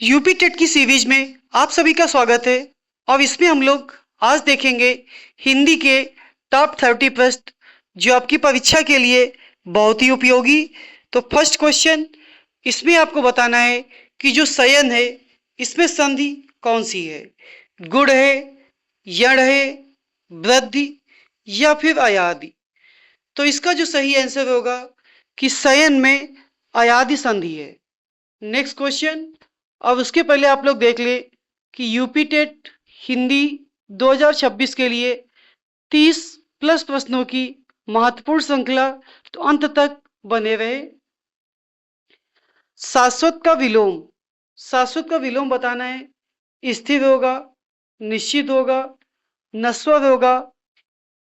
UP TET की series में आप सभी का स्वागत है। और इसमें हम लोग आज देखेंगे हिंदी के टॉप 30 प्रश्न जो आपकी परीक्षा के लिए बहुत ही उपयोगी। तो फर्स्ट क्वेश्चन, इसमें आपको बताना है कि जो शयन है इसमें संधि कौन सी है। गुण है, यण है, वृद्धि या फिर अयादि। तो इसका जो सही आंसर होगा कि शयन में अयादि संधि है। नेक्स्ट क्वेश्चन, अब उसके पहले आप लोग देख ले कि यूपी टेट हिंदी 2026 के लिए 30 प्लस प्रश्नों की महत्वपूर्ण श्रृंखला, तो अंत तक बने रहे। शाश्वत का विलोम, शाश्वत का विलोम बताना है। स्थिर होगा, निश्चित होगा, नश्वर होगा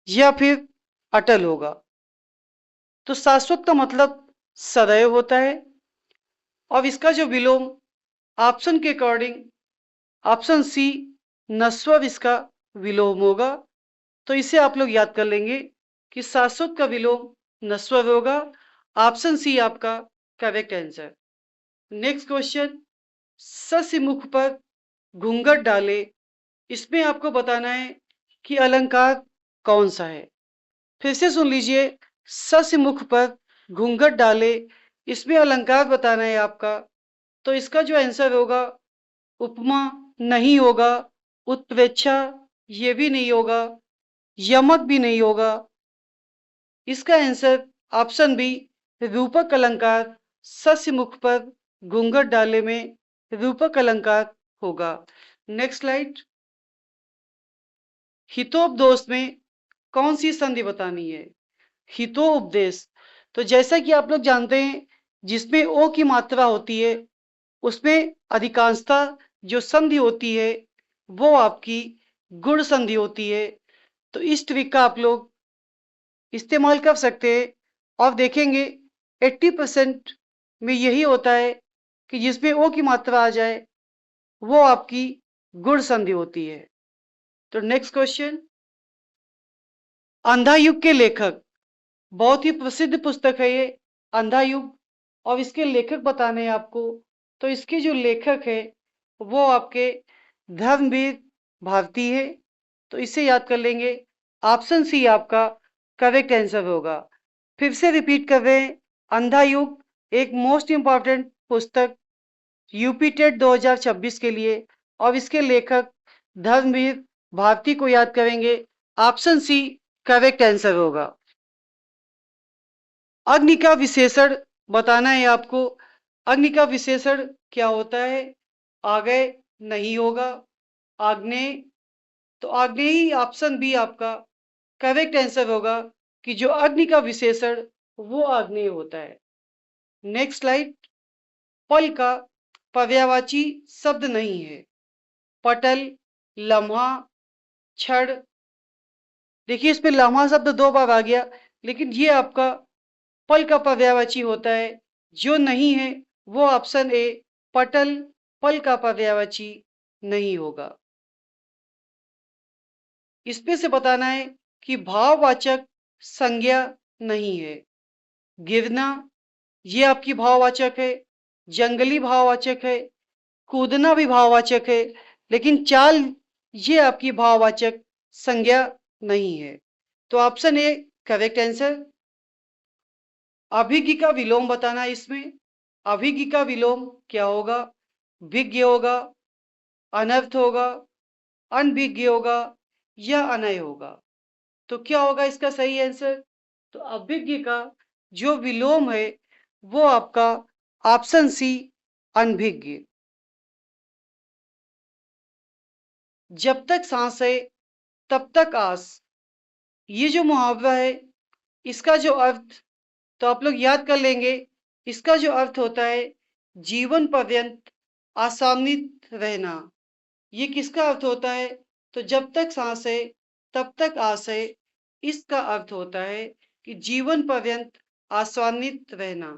या फिर अटल होगा। तो शाश्वत का मतलब सदैव होता है। अब इसका जो विलोम ऑप्शन के अकॉर्डिंग ऑप्शन सी नस्वर इसका विलोम होगा। तो इसे आप लोग याद कर लेंगे कि शाश्वत का विलोम नस्वर होगा। ऑप्शन सी आपका करेक्ट आंसर। नेक्स्ट क्वेश्चन, सस्य मुख पर घूंघट डाले, इसमें आपको बताना है कि अलंकार कौन सा है। फिर से सुन लीजिए, सस्य मुख पर घूंघट डाले, इसमें अलंकार बताना है आपका। तो इसका जो आंसर होगा उपमा नहीं होगा, उत्प्रेक्षा ये भी नहीं होगा, यमक भी नहीं होगा। इसका आंसर ऑप्शन बी रूपक अलंकार, सस्य मुख पर घूंघट डाले में रूपक अलंकार होगा। नेक्स्ट स्लाइड, हितोपदेश में कौन सी संधि बतानी है। हितोपदेश, तो जैसा कि आप लोग जानते हैं जिसमें ओ की मात्रा होती है उसमें अधिकांशतः जो संधि होती है वो आपकी गुण संधि होती है। तो इस ट्रिक का आप लोग इस्तेमाल कर सकते हैं और देखेंगे 80% में यही होता है कि जिसमें ओ की मात्रा आ जाए वो आपकी गुण संधि होती है। तो नेक्स्ट क्वेश्चन, अंधा युग के लेखक, बहुत ही प्रसिद्ध पुस्तक है ये अंधा युग, और इसके लेखक बताने हैं आपको। तो इसके जो लेखक है वो आपके धर्मवीर भारती है। तो इसे याद कर लेंगे, ऑप्शन सी आपका करेक्ट आंसर होगा। फिर से रिपीट कर रहे हैं, अंधा युग एक मोस्ट इंपॉर्टेंट पुस्तक यूपी टेट 2026 के लिए, और इसके लेखक धर्मवीर भारती को याद करेंगे। ऑप्शन सी करेक्ट आंसर होगा। अग्नि का विशेषण बताना है आपको। अग्नि का विशेषण क्या होता है। आगे नहीं होगा, आग्नेय। तो आग्नेय ऑप्शन बी आपका करेक्ट आंसर होगा कि जो अग्नि का विशेषण वो आग्नेय होता है। नेक्स्ट स्लाइड, पल का पर्यायवाची शब्द नहीं है। पटल, लम्हा, क्षण। देखिए इसमें लम्हा शब्द 2 बार आ गया, लेकिन ये आपका पल का पर्यायवाची होता है। जो नहीं है वो ऑप्शन ए पटल पल का पर्यायवाची नहीं होगा। इसमें से बताना है कि भाववाचक संज्ञा नहीं है। गिरना ये आपकी भाववाचक है, जंगली भाववाचक है, कूदना भी भाववाचक है, लेकिन चाल ये आपकी भाववाचक संज्ञा नहीं है। तो ऑप्शन ए करेक्ट आंसर। अभिज्ञ का विलोम बताना है इसमें। अभिज्ञ का विलोम क्या होगा। विज्ञ होगा, अनर्थ होगा, अनभिज्ञ होगा या अनय होगा। तो क्या होगा इसका सही आंसर। तो अभिज्ञ का जो विलोम है वो आपका ऑप्शन सी अनभिज्ञ। जब तक सांस है तब तक आस, ये जो मुहावरा है इसका जो अर्थ, तो आप लोग याद कर लेंगे। इसका जो अर्थ होता है जीवन पर्यंत आसानित रहना। ये किसका अर्थ होता है। तो जब तक सांस है तब तक आस है, इसका अर्थ होता है कि जीवन पर्यंत आसानित रहना।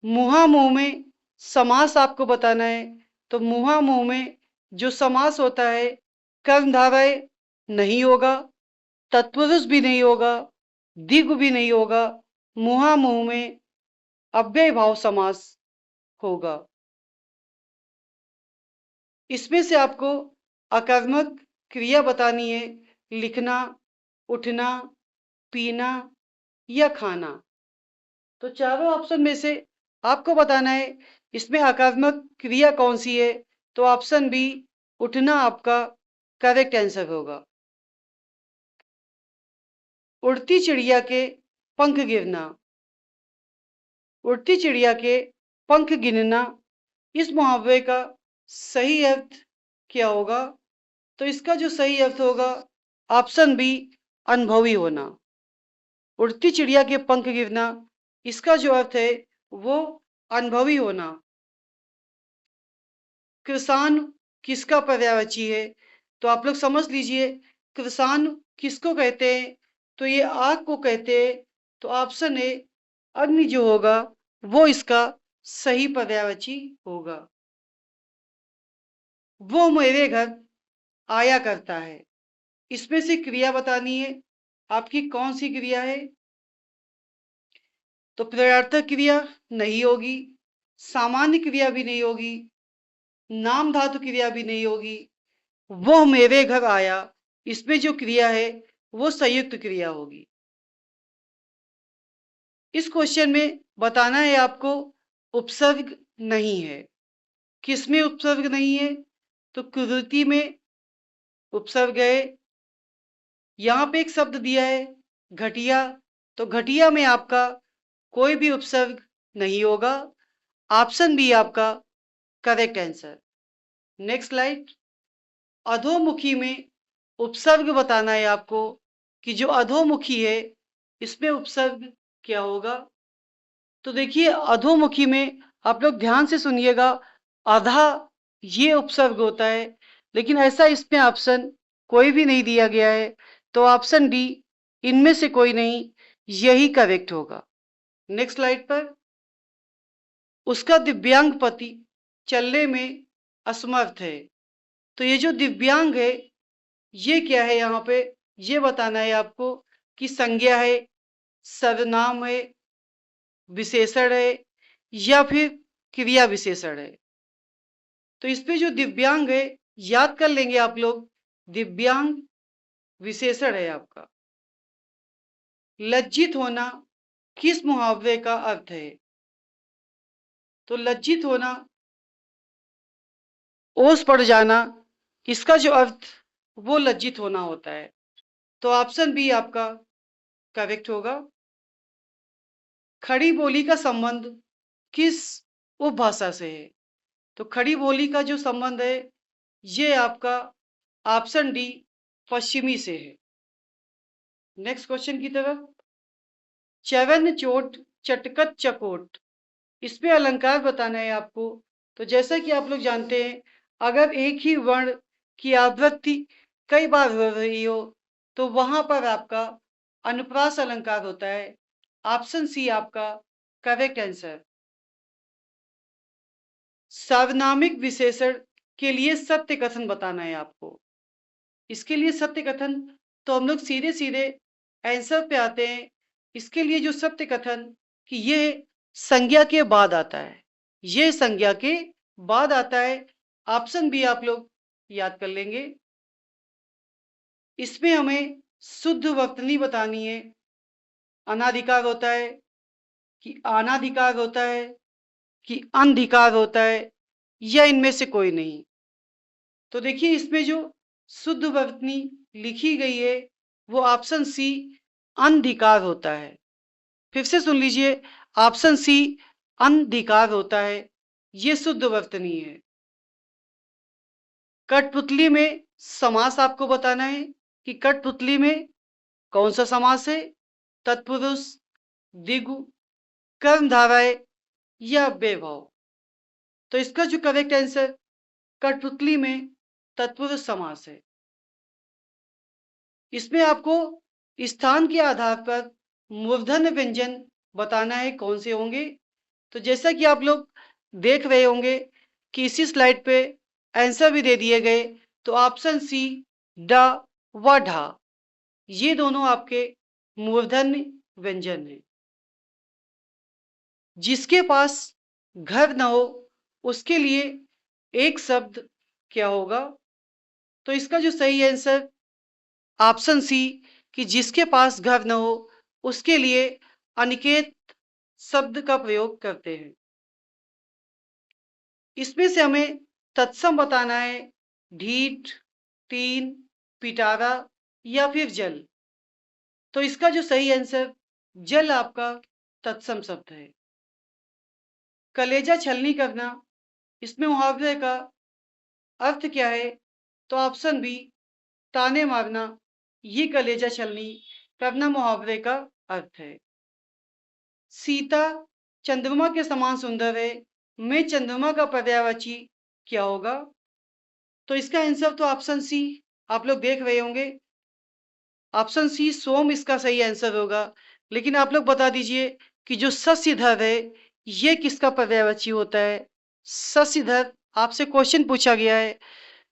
मुहामुंह में समास आपको बताना है। तो मुहामुंह में जो समास होता है कर्मधारय नहीं होगा, तत्पुरुष भी नहीं होगा, द्विगु भी नहीं होगा। मुहामुंह में अव्ययभाव समास होगा। इसमें से आपको आकर्मक क्रिया बतानी है, लिखना, उठना, पीना या खाना। तो चारों ऑप्शन में से आपको बताना है इसमें आकर्मक क्रिया कौन सी है। तो ऑप्शन बी उठना आपका करेक्ट आंसर होगा। उड़ती चिड़िया के पंख गिरना। उड़ती चिड़िया के पंख गिरना, इस मुहावरे का सही अर्थ क्या होगा? तो इसका जो सही अर्थ होगा ऑप्शन बी अनुभवी होना। उड़ती चिड़िया के पंख गिरना, इसका जो अर्थ है वो अनुभवी होना। कृसान किसका पर्यायवाची है? तो आप लोग समझ लीजिए कृसान किसको कहते हैं? तो ये आग को कहते हैं। तो ऑप्शन ए अग्नि जो होगा वो इसका सही पर्यायवाची होगा। वो मेरे घर आया करता है, इसमें से क्रिया बतानी है आपकी कौन सी क्रिया है? तो प्रयार्थक क्रिया नहीं होगी, सामान्य क्रिया भी नहीं होगी, नाम धातु क्रिया भी नहीं होगी। वो मेरे घर आया, इसमें जो क्रिया है वो संयुक्त क्रिया होगी। इस क्वेश्चन में बताना है आपको उपसर्ग नहीं है। किसमें उपसर्ग नहीं है? तो कुदरती में उपसर्ग है। यहां पे एक शब्द दिया है घटिया, तो घटिया में आपका कोई भी उपसर्ग नहीं होगा। ऑप्शन बी आपका करेक्ट आंसर। Next slide. अधोमुखी में उपसर्ग बताना है आपको कि जो अधोमुखी है इसमें उपसर्ग क्या होगा? तो देखिए अधोमुखी में आप लोग ध्यान से सुनिएगा, अधा ये उपसर्ग होता है, लेकिन ऐसा इसमें ऑप्शन कोई भी नहीं दिया गया है। तो ऑप्शन डी इनमें से कोई नहीं, यही करेक्ट होगा। नेक्स्ट स्लाइड पर। उसका दिव्यांग पति चलने में असमर्थ है। तो ये जो दिव्यांग है ये क्या है? यहाँ पे ये बताना है आपको कि संज्ञा है, सर्वनाम है, विशेषण है या फिर क्रिया विशेषण है। तो इस पे जो दिव्यांग है याद कर लेंगे आप लोग, दिव्यांग विशेषण है आपका। लज्जित होना किस मुहावरे का अर्थ है? तो लज्जित होना, ओस पड़ जाना, इसका जो अर्थ वो लज्जित होना होता है। तो ऑप्शन बी आपका करेक्ट होगा। खड़ी बोली का संबंध किस उपभाषा से है? तो खड़ी बोली का जो संबंध है ये आपका ऑप्शन डी पश्चिमी से है। नेक्स्ट क्वेश्चन की तरफ। चवन चोट चटकत चकोट, इस पे अलंकार बताना है आपको। तो जैसा कि आप लोग जानते हैं अगर एक ही वर्ण की आवृत्ति कई बार हो रही हो तो वहां पर आपका अनुप्रास अलंकार होता है। ऑप्शन सी आपका करेक्ट आंसर। सार्वनामिक विशेषण के लिए सत्य कथन बताना है आपको। इसके लिए सत्य कथन, तो हम लोग सीधे सीधे आंसर पे आते हैं। इसके लिए जो सत्य कथन कि ये संज्ञा के बाद आता है, ये संज्ञा के बाद आता है। ऑप्शन बी आप लोग याद कर लेंगे। इसमें हमें शुद्ध वर्तनी बतानी है। अनाधिकार होता है कि अनाधिकार होता है कि अनधिकार होता है या इनमें से कोई नहीं। तो देखिए इसमें जो शुद्ध वर्तनी लिखी गई है वो ऑप्शन सी अनधिकार होता है। फिर से सुन लीजिए, ऑप्शन सी अनधिकार होता है, ये शुद्ध वर्तनी है। कठपुतली में समास आपको बताना है कि कठपुतली में कौन सा समास है? तत्पुरुष, द्विगु, कर्मधारय या बेभव। तो इसका जो करेक्ट आंसर कठपुतली में तत्पुरुष समास है। इसमें आपको स्थान के आधार पर मूर्धन्य व्यंजन बताना है कौन से होंगे। तो जैसा कि आप लोग देख रहे होंगे कि इसी स्लाइड पे आंसर भी दे दिए गए। तो ऑप्शन सी ड व ढा, ये दोनों आपके मूर्धन्य व्यंजन हैं। जिसके पास घर न हो उसके लिए एक शब्द क्या होगा? तो इसका जो सही आंसर ऑप्शन सी, कि जिसके पास घर न हो उसके लिए अनिकेत शब्द का प्रयोग करते हैं। इसमें से हमें तत्सम बताना है, ढीठ, तीन, पिटारा या फिर जल। तो इसका जो सही आंसर जल आपका तत्सम शब्द है। कलेजा छलनी करना, इसमें मुहावरे का अर्थ क्या है? तो ऑप्शन बी, ताने मारना, ये कलेजा छलनी करना मुहावरे का अर्थ है। सीता चंद्रमा के समान सुंदर है, मैं चंद्रमा का पर्यायवाची क्या होगा? तो इसका आंसर तो ऑप्शन सी आप लोग देख रहे होंगे, ऑप्शन सी सोम इसका सही आंसर होगा। लेकिन आप लोग बता दीजिए कि जो शशिधर है ये किसका पर्यायवाची होता है? शशिधर आपसे क्वेश्चन पूछा गया है,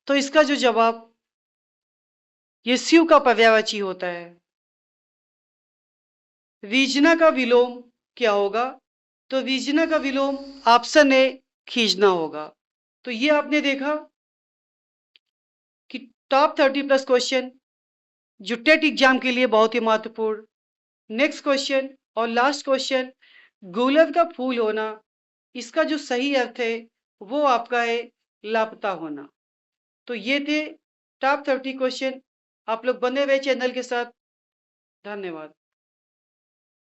तो इसका जो जवाब ये शिव का पर्यायवाची होता है। रीजना का विलोम क्या होगा? तो रीजना का विलोम ऑप्शन ए खींचना होगा। तो ये आपने देखा कि टॉप 30 प्लस क्वेश्चन जो टेट एग्जाम के लिए बहुत ही महत्वपूर्ण। नेक्स्ट क्वेश्चन और लास्ट क्वेश्चन, गुलर का फूल होना, इसका जो सही अर्थ है वो आपका है लापता होना। तो ये थे टॉप 30 क्वेश्चन। आप लोग बने रहे चैनल के साथ। धन्यवाद।